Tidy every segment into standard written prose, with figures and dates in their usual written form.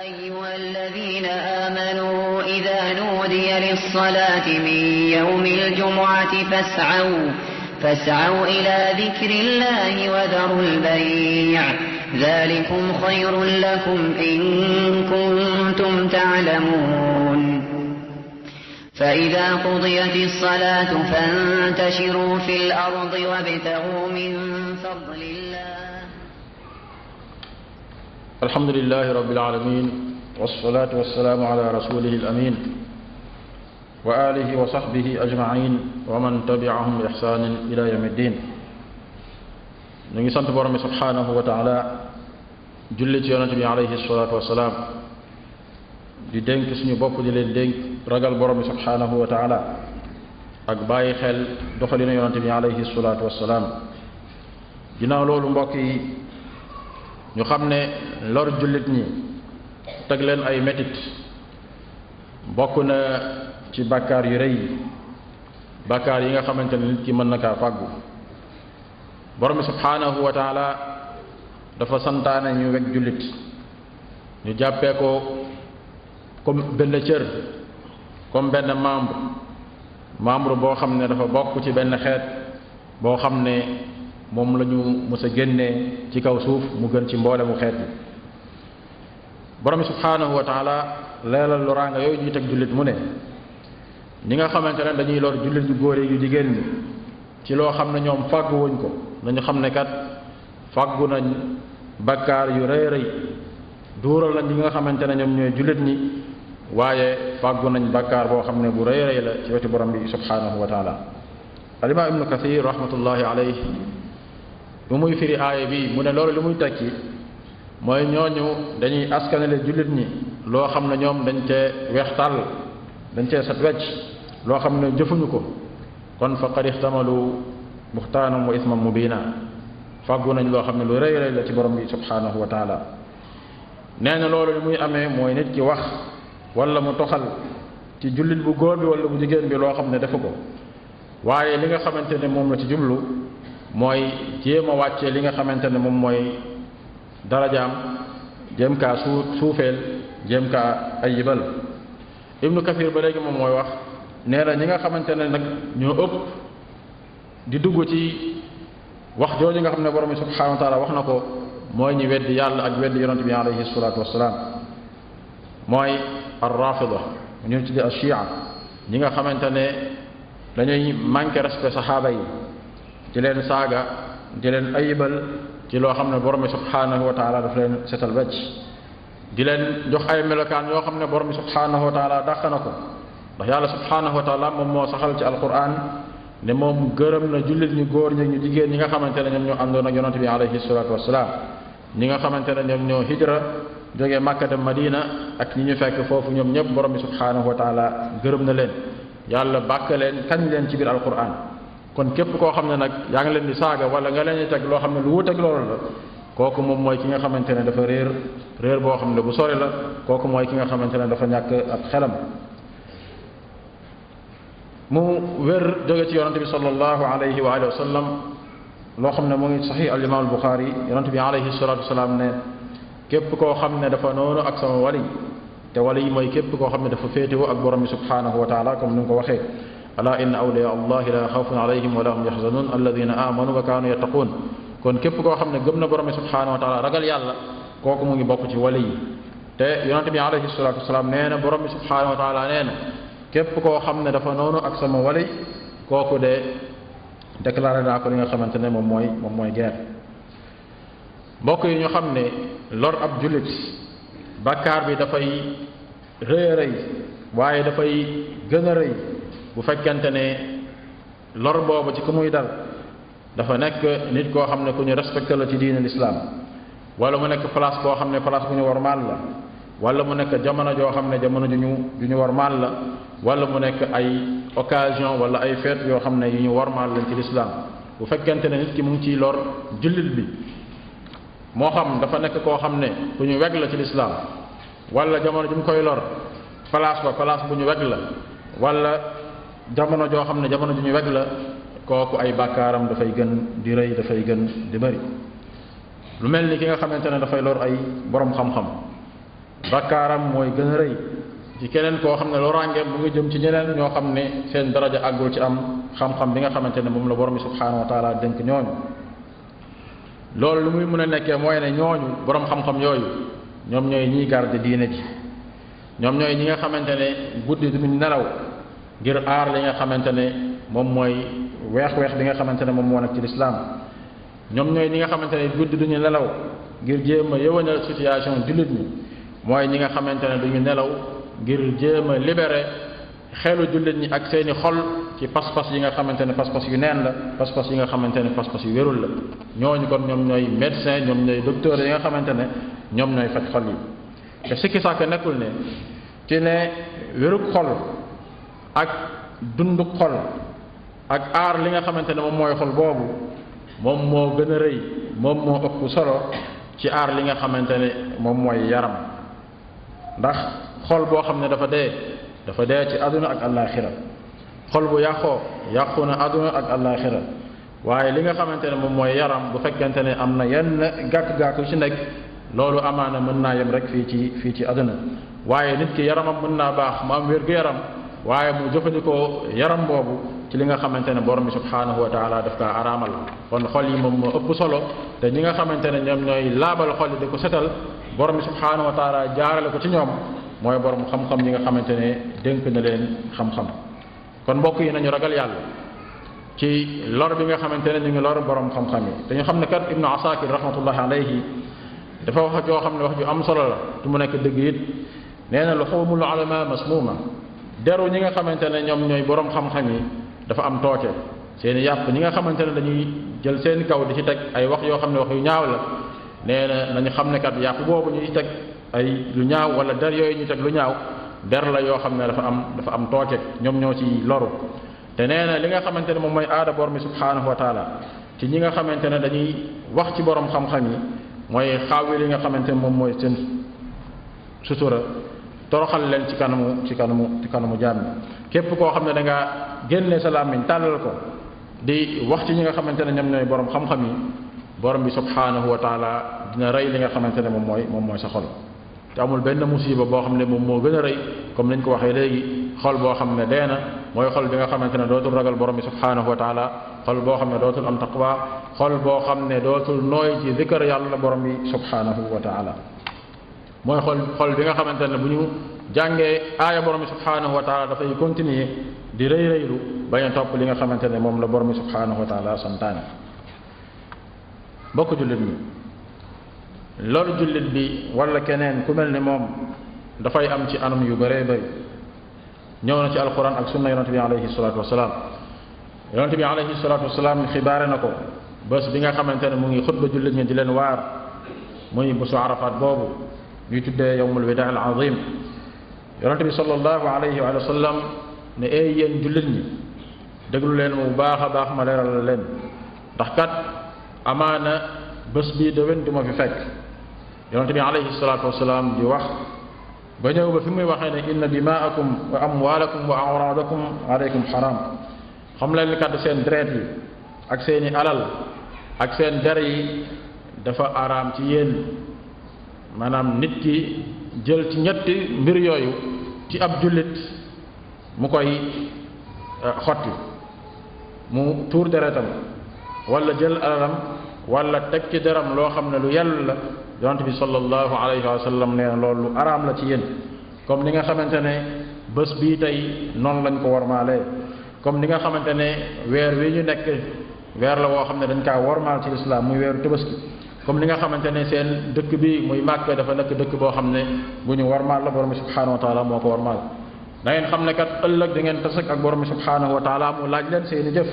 أيها الذين آمنوا إذا نودي للصلاة من يوم الجمعة فاسعوا إلى ذكر الله وذروا البيع ذلكم خير لكم إن كنتم تعلمون فإذا قضيت الصلاة فانتشروا في الأرض وابتغوا من فضل الله الحمد لله رب العالمين والصلاة والسلام على رسوله الأمين وآله وصحبه أجمعين ومن تبعهم بإحسان إلى يوم الدين نيغي سانت بروم سبحانه وتعالى جولي تي يونس بي عليه الصلاة والسلام di dénk suñu bopp di leen dénk ragal borom subhanahu wa ta'ala ak bàyyi xel doxalina yonante bi alayhi salatu wassalam ginnaaw loolu mbokk yi ñu xam ne lor jullit ñi teg leen ay métit bokk na ci bàkkaar yu rëy bàkkaar yi nga xamante ne nit ki mën na kaa fàggu borom subhanahu wa ta'ala dafa santaane ñu weg jullit ñu jàppee ko comme benn cër comme benn membre boo xam ne dafa bokk ci benn xeet boo xam ne moom la ñu mës a génnee ci kaw suuf mu gën ci mboole mu xeet bi borom subhanahu wa taala leelal loraanga yooyu ñuy teg jullit mu ne ñi nga xamante ne dañuy lor jullit yu góor yu jigéen ñi ci loo xam ne ñoom fàggu wuñ ko nañu xam ne kat fàggu nañ bakkaar yu rëy rëy duural nañ ñi nga xamante ne ñoom ñooy jullit ñi waaye fàggu nañ bakkaar boo xam ne bu rëy rëy la ci wetu borom bi subhanahu wa taala al-imam ibnu kathir rahmatullahi alayhi bu muy firi aaya bi mu ne loolu li muy tekki mooy ñooñu dañuy askanale jullit ñi loo xam ne ñoom dañ cee weextal dañ cee set wecc loo xam ne jëfuñu ko kon faqad ixtamalu buxtaanan wa isman mubina fàggu nañ loo xam ne lu rëy rëy la ci borom bi subhanahu wa taala nee na loolu li muy amee mooy nit ki wax wala mu toxal ci jullit bu góor bi wala bu jigéen bi loo xam ne defu ko waaye li nga xamante ne moom la ci jublu mooy jéem a wàccee li nga xamante ne moom mooy darajaam jéem kaa suufeel jéem kaa ayibal ibnu kathir ba léegi moom mooy wax nee na ñi nga xamante ne nag ñoo ëpp di dugg ci wax jooju nga xam ne borom bi subhanahu wa taala wax na ko mooy ñi weddi yàlla ak weddi yonent bi alayhi salatu wassalam mooy ar-rafida ñu tudde ash-shi'a ñi nga xamante ne dañuy manqué respect saxaaba yi di leen saaga di leen ayibal ci loo xam ne borom bi subhanahu wa taala daf leen setal becc di leen jox ay melokaan yoo xam ne borom bi subhanahu wa taala dàq na ko ndax yàlla subhanahu wa taala moom moo saxal ci alquran ne moom gërëm na jullit ñu góor ñi ñu jigéen ñi nga xamante ne ñoom ñoo àndoon ak yonent bi alayhi salatu wassalam ñi nga xamante ne ñoom ñoo hijra jógee Makka dem Madina ak ñi ñu fekk foofu ñoom ñëpp borom bi subhanahu wa taala gërëm na leen yàlla bàkk leen kañ leen ci biir alquran kon képp koo xam ne nag yaa ngi leen di saaga wala nga leen di teg loo xam ne lu wuteeg loolu la kooku moom mooy ki nga xamante ne dafa réer boo xam ne bu sori la kooku mooy ki nga xamante ne dafa ñàkk ak xelam mu wér jóge ci yonante bi sallallahu alayhi wa alihi wa sallam loo xam ne mu ngi sahih al imam al buxaari yonante bi alayhi salatu wasalaam ne képp koo xam ne dafa noonu ak sama wali te wali yi mooy képp koo xam ne dafa féetewoo ak borom bi subhanahu wa taala comme ni nga ko waxee ala inna awliya allahi la xawfun alayhim wa la hum yaxzanun alladina amanu wa kaanu yattaqun kon képp koo xam ne gëm na borom bi subhanahu wa taala ragal yàlla kooku mu ngi bokk ci wali yi te yonante bi alayhi salatu wasalaam nee na borom bi subhanahu wa taala nee na képp koo xam ne dafa noonu ak sama wali kooku de déclaré naa ko li nga xamante ne moom mooy guerre mbokk yi ñu xam ne lor ab jullit bàkkaar bi dafay rëy a rëy waaye dafay gën a rëy bu fekkente ne lor boobu ci ku muy dal dafa nekk nit koo xam ne ku ñu respecté la ci diine l'islam wala mu nekk place boo xam ne place bu ñu warmaal la wala mu nekk jamono joo xam ne jamono ju ñu warmaal la wala mu nekk ay occasion wala ay fête yoo xam ne yu ñu warmaal lañ ci l'islam bu fekkente ne nit ki mu ngi ciy lor jullit bi moo xam dafa nekk koo xam ne ku ñu weg la ci l'islam wala jamono ju mu koy lor place bu ñu weg la wala jamono joo xam ne jamono ju ñu weg la kooku ay bàkkaaram dafay gën di rëy dafay gën di bari lu mel ni ki nga xamante ne dafay lor ay borom xam-xam bakkaaram mooy gën a rëy ci keneen koo xam ne loraange mu ngi jëm ci ñeneen ñoo xam ne seen daraja àggul ci am xam-xam bi nga xamante ne moom la borom bi subhanahu wa taala dénk ñooñu. loolu lu muy mën a nekkee mooy ne ñooñu borom xam-xam yooyu ñoom ñooy ñiy garde diine ji, ñoom ñooy ñi nga xamante ne guddi duñu nelaw ngir aar li nga xamante ne moom mooy weex-weex bi nga xamante ne moom moo nekk ci lislaam. ñoom ñooy ñi nga xamante ne guddi duñu nelaw ngir jéem a yëwanal situation jullit ñi, mooy ñi nga xamante ne duñu nelaw ngir jéem a libéré xelu jullit ñi ak seeni xol ci pas-pas yi nga xamante ne pas-pas yu neen la, pas-pas yi nga xamante ne pas-pas yu wérul la. ñooñu kon ñoom ñooy médecin, ñoom ñooy docteur yi nga xamante ne ñoom ñooy faj xol yi. te sikki sàkk nekkul ne ci ne wérug xol ak dundu xol ak aar li nga xamante ne moom mooy xol boobu moom moo gën a rëy, moom moo ëpp solo ci aar li nga xamante ne moom mooy yaram. ndax xol boo xam ne dafa dee ci àdduna ak àllaaxira, xol bu yàqu na àdduna ak àllaaxira. waaye li nga xamante ne moom mooy yaram bu fekkente ne am na yenn gàkk-gàkk ci nekk, loolu amaana mën naa yem rek fii ci àdduna. waaye nit ki yaramam mën naa baax mu am wér-gu-yaram, waaye mu jëfandikoo yaram boobu ci li nga xamante ne borom bi subhanahu wa taala daf kaa araamal. kon xol yi moom moo ëpp solo, te ñi nga xamante ne ñoom ñooy laabal xol yi di ko setal borom bi subhanahu wa taala jaarale ko ci ñoom mooy borom xam-xam ñi nga xamante ne dénk na leen xam-xam. kon mbokk yi nañu ragal yàlla ci lor bi nga xamante ne ñu ngi lor borom xam-xam yi. te ñu xam ne kat Ibnu Asakir rahmatullahi alayhi dafa wax joo xam ne wax ju am solo la tu mu nekk dëgg it. nee na luxumul ulama masmuma, deru ñi nga xamante ne ñoom ñooy borom xam-xam yi dafa am tooke. seeni yàpp ñi nga xamante ne dañuy jël seen kaw di ci teg ay wax yoo xam ne wax yu ñaaw la, nee na nañu xam ne kat yàpp boobu ñu ci teg ay lu ñaaw wala der yooyu ñu teg lu ñaaw der la yoo xam ne dafa am tooke, ñoom ñoo ci loru. te nee na li nga xamante ne moom mooy aada borom bi subhanahu wa taala ci ñi nga xamante ne dañuy wax ci borom xam-xam yi mooy xaawi li nga xamante ne moom mooy seen sutura, toroxal leen ci kanamu jaam ñi. képp koo xam ne da nga génne sa làmmiñ tàllal ko di wax ci ñi nga xamante ne ñoom ñooy borom xam-xam yi, borom bi subhanahu wa taala dina rey li nga xamante ne moom mooy sa xol. te amul benn musiba boo xam ne moom moo gën a rëy, comme niñ ko waxee léegi, xol boo xam ne dee na mooy xol bi nga xamante ne dootul ragal borom bi subhanahu wa taala, xol boo xam ne dootul am taqwa, xol boo xam ne dootul nooy ci zikr yàlla borom bi subhanahu wa taala. mooy xol bi nga xamante ne bu ñu jàngee aaya borom bi subhanahu wa taala dafay continuer di rëy-rëylu bañ a topp li nga xamante ne moom la borom bi subhanahu wa taala santaane. mbokk jullit ñi, loolu jullit bi wala keneen ku mel ni moom dafay am ci anam yu bëree bëri. ñëw na ci alquran ak sunna yonente bi alayhi salatu wasalaam. yonente bi alayhi salatu wasalaam xibaare na ko bés bi nga xamante ne mu ngi xutba jullit ñi di leen waar, muy bésu Arafat boobu ñuy tuddee yawmul widaa al azim. yonente bi sallallahu alayhi wa sallam ne ay yéen jullit ñi déglu leen mu baax a baax ma leeral leen, ndax kat amaana bés bii déwén du ma fi fekk. yonente bi alayhi salatu wasalaam di wax ba ñëw ba fi muy waxee ne inna dimaakum wa amwaalakum wa awraadakum alaykum xaram. xam leen ni kat seen deret yi ak seeni alal ak seen der yi dafa araam ci yéen. maanaam nit ki jël ci ñetti mbir yooyu ci ab jullit mu koy xotti, mu tuur deretam wala jël alalam wala teg ci deram loo xam ne lu yell la. yonent bi sallallahu alayhi wa sallam nee na loolu lu araam la ci yéen. comme ni nga xamante ne bés bii tey noonu lañ ko wormaalee, comme ni nga xamante ne weer wi ñu nekk weer la woo xam ne dañ kaa wormaal ci lislaam muy weeru Tabaski. comme ni nga xamante ne seen dëkk bi muy Màkka dafa nekk dëkk boo xam ne bu ñu warmaal la, borom bi subhanahu wa taala moo ko warmaal. da ngeen xam ne kat ëllëg da ngeen tasak ak borom bi subhanahu wa taala mu laaj leen seeni jëf.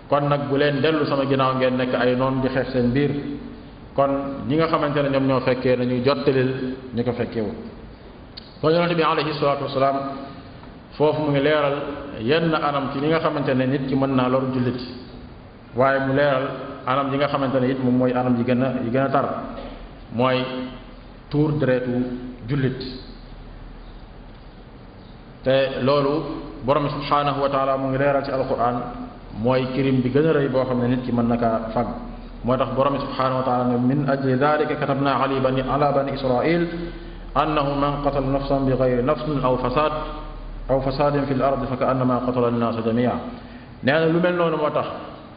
kon nag bu leen dellu sama ginnaaw ngeen nekk ay noon di xeex seen biir. kon ñi nga xamante ne ñoom ñoo fekkee nañuy jottalil ñi ko fekkeewul. kon yonente bi alayhi salatu wasalaam foofu mu ngi leeral yenn anam ci li nga xamante ne nit ki mën naa lor jullit, waaye mu leeral anam yi nga xamante ne it moom mooy anam yi gën a tar, mooy tuur deretu jullit. te loolu borom subhanahu wa taala mu ngi leeral ci alquran mooy kirim bi gën a rëy boo xam ne nit ki mën na kaa fag. moo tax borom subhanahu wa taala ne min ajli dalika katabna ala bani israil annahu man qatala nafsan bi gayri nafsin aw fasadin fi l ard fa ka annama qatala annaasa jamia. nee na lu mel noonu moo tax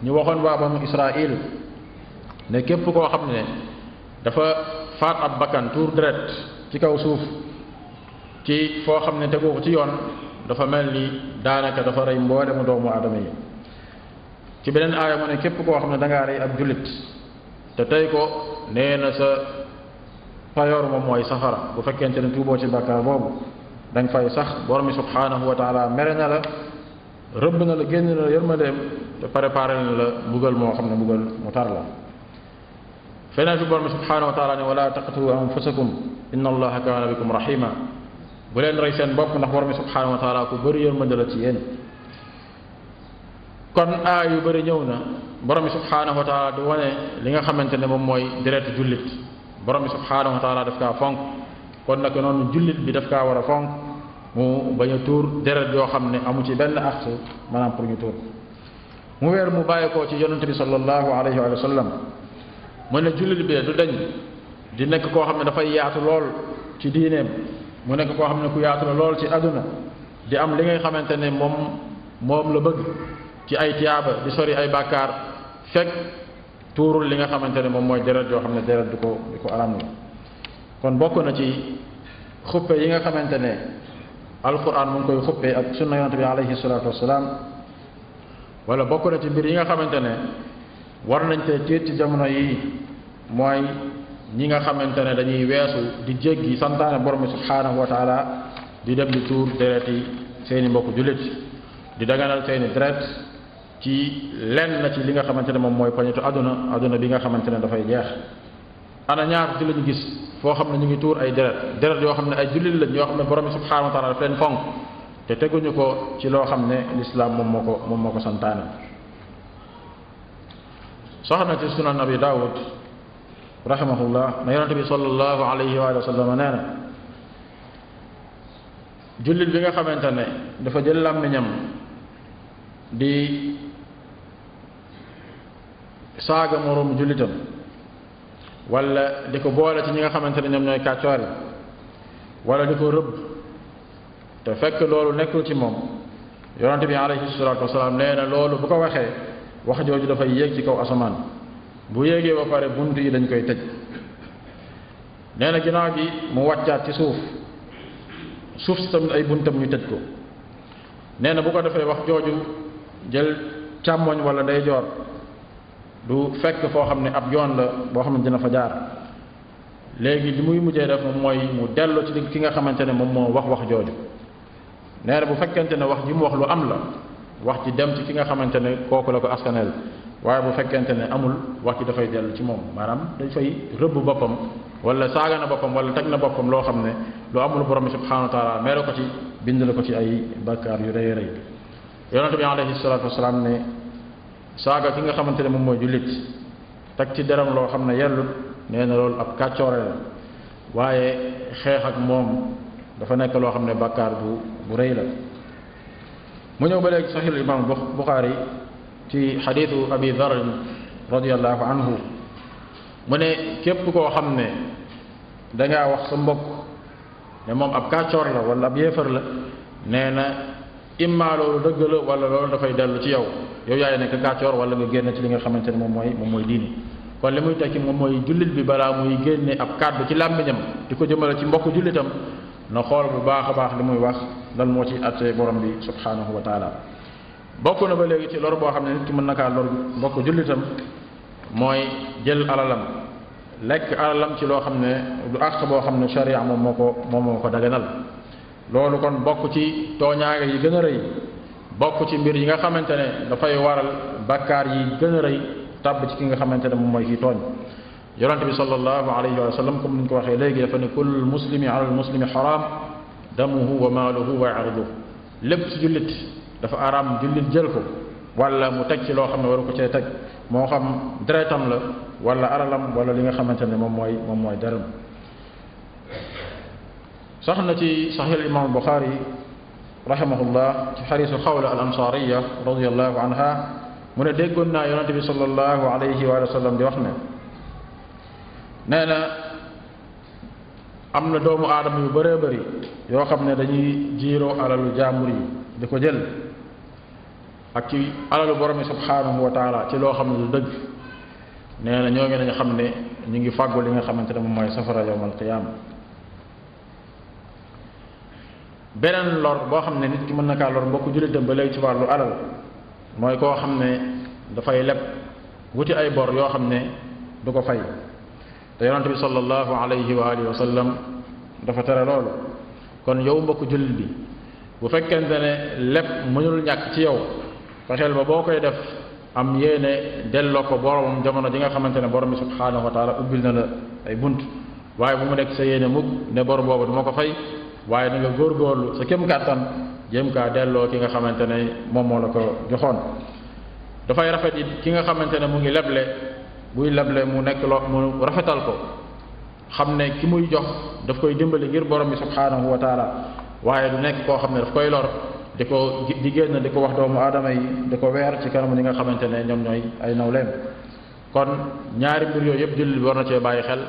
ñu waxoon waa banu Israil ne képp koo xam ne dafa faat ab bakkan tuur deret ci kaw suuf ci foo xam ne tegu ko ci yoon dafa mel ni daanaka dafa rey mboole mu doomu aadama yi. ci beneen aaya mu ne képp koo xam ne da ngaa rey ab jullit te tey ko nee na sa payoor moom mooy safara bu fekkente ne tuuboo ci bàkkaar boobu da nga fay sax. borom mi subhanahu wa taala mere na la, rëbb na la, génn na la yërmandeem te préparé na la mbugal moo xam ne mbugal mu tar la. feneen fi borom mi subhanahu wa taala ne wala taqtulu anfusakum inna allaha kaana bikum rahima. bu leen rey seen bopp ndax borom mi subhanahu wa taala ku bëri yërmande la ci yéen. kon aay yu bëri ñëw na borom bi subhanahu wa taala di wane li nga xamante ne moom mooy deretu jullit. borom bi subhanahu wa taala daf kaa fonk, kon nag noonu jullit bi daf kaa war a fonk mu bañ a tuur deret yoo xam ne amu ci benn àq maanaam pour ñu tuur. mu weer mu bàyyi ko ci yonente bi sallallahu alayhi wa sallam mu ne jullit bi du dañ di nekk koo xam ne dafay yaatu lool ci diineem, mu nekk koo xam ne ku yaatu la lool ci àdduna, di am li ngay xamante ne moom la bëgg ci ay tiyaaba, di sori ay bàkkaar fekk tuurul li nga xamante ne moom mooy deret yoo xam ne deret du ko aram la. kon bokk na ci xuppe yi nga xamante ne alquran mu ngi koy xuppe ak sunna yonente bi alayhi salatu wasalaam, wala bokk na ci mbir yi nga xamante ne war nañ te tiit ci jamono yi mooy ñi nga xamante ne dañuy weesu di jéggi santaane borom bi subhanahu wa taala di dem di tuur deret yi seeni mbokk jullit, di daganal seeni deret ci lenn ci li nga xamante ne moom mooy pañetu aduna bi nga xamante ne dafay jeex. ana ñaar ci lañu gis foo xam ne ñu ngi tuur ay deret yoo xam ne ay jullit lañ yoo xam ne borom bi subhanahu wa taala daf leen fonk te teguñu ko ci loo xam ne lislaam moom moo ko santaane. soxna ci sunan abi daawud rahimahullah na yonente bi sallallahu alayhi wa sallam nee na jullit bi nga xamante ne dafa jël làmmiñam di saaga moroom jullitam wala di ko boole ci ñi nga xamante ne ñoom ñooy kàccoor yi wala di ko rëbb te fekk loolu nekkul ci moom, yonente bi alayhi salaatu wasalaam nee na loolu bu ko waxee wax jooju dafay yéeg ci kaw asamaan. bu yéegee ba pare bunt yi dañ koy tëj. nee na ginnaaw gi mu wàccaat ci suuf si tamit ay buntam ñu tëj ko. nee na bu ko defee wax jooju jël càmmoñ wala ndeyjoor du fekk foo xam ne ab yoon la boo xam ne dina fa jaar. léegi li muy mujjee def moom mooy mu dellu ci ki nga xamante ne moom moo wax jooju. nee na bu fekkente ne wax ji mu wax lu am la, wax ji dem ci ki nga xamante ne kooku la ko askaneel, waaye bu fekkente ne amul, wax ji dafay dellu ci moom, maanaam dañ fay rëbb boppam wala saaga na boppam wala teg na boppam loo xam ne lu amul borom bi subhanahu wa taala meere ko ci, bind la ko ci ay bakkaar yu rëy rëy. yonente bi alayhi salatu wasalaam ne saaga ki nga xamante ne moom mooy jullit teg ci deram loo xam ne yellut, nee na loolu ab kàccoore la, waaye xeex ak moom dafa nekk loo xam ne bakkaar bu rëy la. mu ñëw ba léegi saxiix imam Buxaari ci xadiisu abi Dar radiyallahu anhu mu ne képp koo xam ne dangaa wax sa mbokk ne moom ab kàccoor la wala ab yéefar la, nee na imma loolu dëgg la wala loolu dafay dellu ci yow yaay nekk kàccoor wala nga génn ci li nga xamante ne moom mooy diini. kon li muy tekki moom mooy jullit bi balaa muy génne ab kàddu ci làmmiñam di ko jëmale ci mbokk jullitam na xool bu baax a baax li muy wax lan moo ci àtte borom bi subhanahu wa taala. bokk na ba léegi ci lor boo xam ne nit ki mën na kaa lor mbokk jullitam mooy jël alalam, lekk alalam ci loo xam ne du àq boo xam ne sharia moom moo ko daganal. loolu kon bokk ci tooñaange yi gën a rëy, bokk ci mbir yi nga xamante ne dafay waral bakkaar yi gën a rëy tàbb ci ki nga xamante ne moom mooy kii tooñ. yonente bi sallallahu alayhi wa sallam comme ni ñu ko waxee léegi dafa ne kullu muslimi ala muslimi xaraam damuhu wa maaluhu wa irduhu. lépp ci jullit dafa araam jullit jël ko wala mu teg ci loo xam ne waru ko cee teg, moo xam deretam la wala alalam wala li nga xamante ne moom mooy deram. sax na ci saxiix imam Buxaari rahimahullah ci xadiisu Xawla al ansaariya radiyallahu anha mu ne déggoon naa yonente bi sallallahu alayhi wa sallam di wax ne nee na am na doomu aadama yu bëree bëri yoo xam ne dañuy jiiroo alalu jaambur yi di ko jël ak ci alalu borom bi subhanahu wa taala ci loo xam ne du dëgg nee na ñoo ngi nañu xam ne ñu ngi fàggu li nga xamante ne moom mooy safara yawmal qiyaama. beneen lor boo xam ne nit ki mën na kaa lor mbokku jullitam ba léegi ci wàllu alal mooy koo xam ne dafay leb wuti ay bor yoo xam ne du ko fay te yonent bi sallallahu alayhi wa alihi wa sallam dafa tere loolu. kon yow mbokku jullit bi bu fekkente ne leb mënul ñàkk ci yow fexeel ba boo koy def am yéene delloo ko boromam jamono ji nga xamante ne borom bi subhanahu wa taala ubbil na la ay bunt waaye bu mu nekk sa yéene mukk ne bor boobu du ma ko fay waaye da nga góorgóorlu sa kem kàttan jéem kaa delloo ki nga xamante ne moom moo la ko joxoon. dafay rafet it ki nga xamante ne mu ngi leble buy leble mu nekk loo mu rafetal ko xam ne ki muy jox daf koy dimbali ngir borom bi subhanahu wa taala waaye du nekk koo xam ne daf koy lor di ko di génn di ko wax doomu aadama yi di ko weer ci kanamu ñi nga xamante ne ñoom ñooy ay nawleem. kon ñaari mbir yooyu yëpp jullit bi war na cee bàyyi xel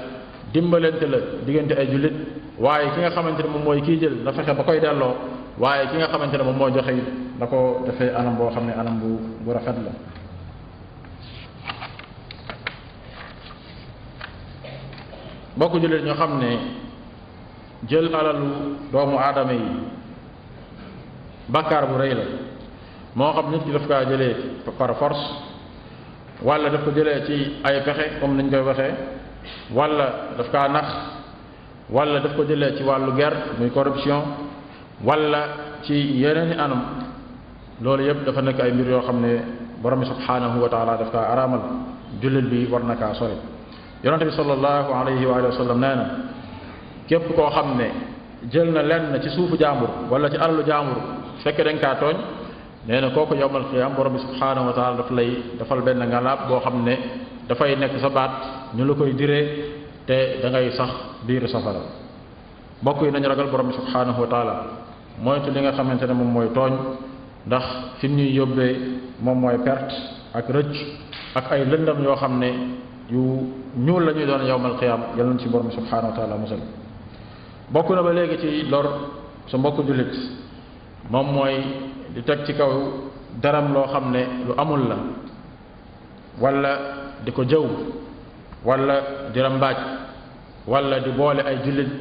dimbalante la diggante ay jullit waaye ki nga xamante ne moom mooy kii jël na fexe ba koy delloo waaye ki nga xamante ne moom mooy joxe it da ko defee anam boo xam ne anam bu rafet la. bokk jullit ñoo xam ne jël alalu doomu aadama yi bàkkaar bu rëy la moo xam nit ki daf kaa jëlee par force wala daf ko jëlee ci ay pexe comme nañ koy waxee wala daf kaa nax wala daf ko jëlee ci wàllu guerre muy corruption wala ci yeneeni anam loolu yëpp dafa nekk ay mbir yoo xam ne borom bi subhanahu wa taala daf kaa araamal jullit bi war na kaa sori. yonente bi sallallahu alayhi wa sallam nee na képp koo xam ne jël na lenn ci suufu jaambur wala ci alalu jaambur fekk dañ kaa tooñ nee na kooku yawmal qiyaam borom bi subhanahu wa taala daf lay defal benn ngalaab boo xam ne dafay nekk sa baat ñu la koy diree te da ngay sax biir safara. mbokk yi nañu ragal borom bi subhanahu wa taala moytu li nga xamante ne moom mooy tooñ ndax fi ñuy yóbbee moom mooy perte ak rëcc ak ay lëndam yoo xam ne yu ñuul la ñuy doon yawmal qiyaam yal nañ ci borom bi subhanahu wa taala musal. bokk na ba léegi ci lor sa mbokku jullit moom mooy di teg ci kaw daram loo xam ne lu amul la wala di ko jëw wala di rambaaj wala di boole ay jullit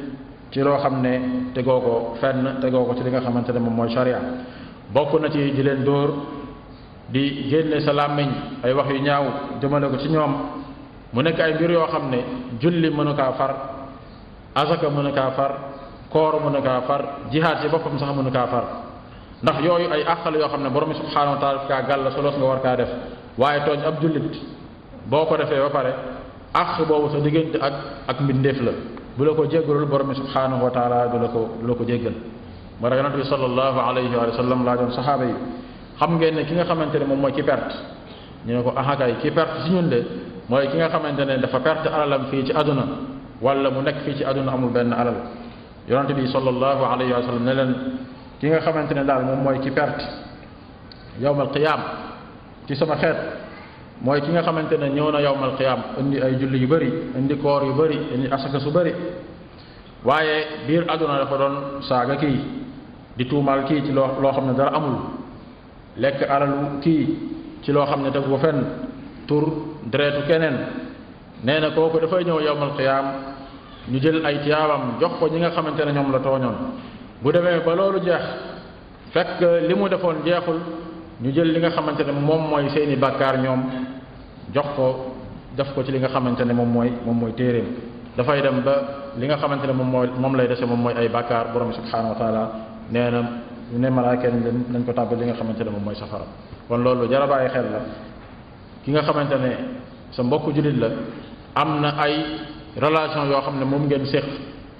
ci loo xam ne tegoo ko fenn tegoo ko ci li nga xamante ne moom mooy sharia. bokk na ci di leen dóor di génne sa làmmiñ ay wax yu ñaaw jëmale ko ci ñoom mu nekk ay mbir yoo xam ne julli mënu kaa far azaka mënu kaa far koor mënu kaa far jihaad ci boppam sax mënu kaa far ndax yooyu ay àqal yoo xam ne borom bi subhanahu wa taala kaa gàll solos nga war kaa def waaye tooñ ab jullit boo ko defee ba pare àq boobu sa diggante ak mbindeef la bu la ko jéggalul borom bi subhanahu wa taala du la ko jéggal. moo tax yonent bi sallallahu alayhi wa sallam laa doon saxaaba yi xam ngeen ne ki nga xamante ne moom mooy ki perte ñu ne ko ahakay ki perte ci ñun de mooy ki nga xamante ne dafa perte alalam fii ci àdduna wala mu nekk fii ci àdduna amul benn alal. yonent bi sallallahu alayhi wa sallam ne leen ki nga xamante ne daal moom mooy ki perte yawmal qiyaam ci sama xeet mooy ki nga xamante ne ñëw na yawmal qiyaam indi ay julli yu bëri indi koor yu bëri indi asaka su bëri waaye biir àdduna dafa doon saaga kii di tuumaal kii ci loo xam ne dara amul lekk alalu kii ci loo xam ne tegu ko fenn tur deretu keneen nee na kooku dafay ñëw yawmal qiyaam ñu jël ay tiyaabam jox ko ñi nga xamante ne ñoom la tooñoon bu demee ba loolu jeex fekk li mu defoon jeexul ñu jël li nga xamante ne moom mooy seeni bàkkaar ñoom jox ko def ko ci li nga xamante ne moom mooy téeréem dafay dem ba li nga xamante ne moom lay dese moom mooy ay bàkkaar borom bi subhanahu wa taala nee na ñu ne malaaka nañ ko tàbbal li nga xamante ne moom mooy safara. kon loolu jar a bàyyi xel la ki nga xamante ne sa mbokku jullit la am na ay relation yoo xam ne moom ngeen séq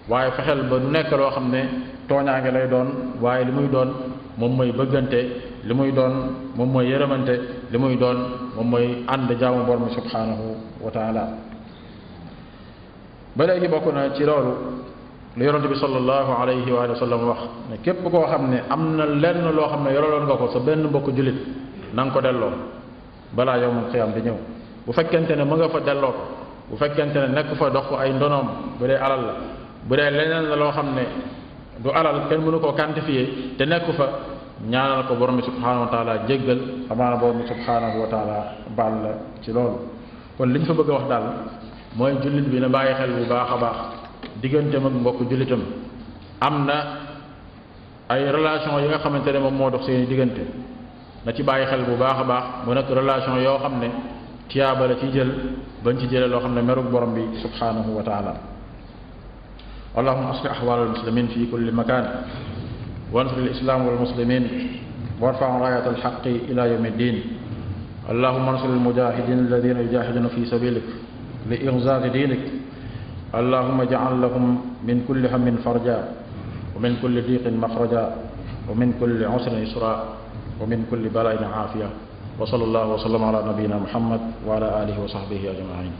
waaye fexeel ba du nekk loo xam ne tooñaange lay doon waaye li muy doon moom mooy bëggante li muy doon moom mooy yërëmante li muy doon moom mooy ànd jaamu borom bi subhanahu wa taala. ba léegi bokk na ci loolu lu yonente bi sallallahu alayhi wa sallam wax ne képp koo xam ne am na lenn loo xam ne yoraloon nga ko sa benn mbokk jullit na nga ko delloo balaa yawmal qiyaam di ñëw. bu fekkente ne mu nga fa delloo ko bu fekkente ne nekk fa dox ko ay ndonoom bu dee alal la bu dee leneen la loo xam ne du alal kenn mënu koo quantifier te nekku fa ñaanal ko borom bi subhanahu wa taala jéggal amaana borom bi subhanahu wa taala baal la ci loolu. kon li ñu fa bëgg a wax daal mooy jullit bi na bàyyi xel bu baax a baax digganteem ak mbokk jullitam am na ay relation yi nga xamante ne moom moo dox seeni diggante na ci bàyyi xel bu baax a baax mu nekk relation yoo xam ne tiyaaba la ci jël bañ ci jëlee loo xam ne merug borom bi subhanahu wa taala. allahumma aslih ahwal almuslimin fi kulli makan wansur alislam walmuslimin warfa rayat alhaqi ila yawmi ddin. اللهم انصر المجاهدين الذين يجاهدون في سبيلك لإغزاء دينك. اللهم اجعل لهم من كل هم فرجا ومن كل ضيق مخرجا ومن كل عسر يسرا ومن كل بلاء عافية. وصلى الله وسلم على نبينا محمد وعلى آله وصحبه أجمعين.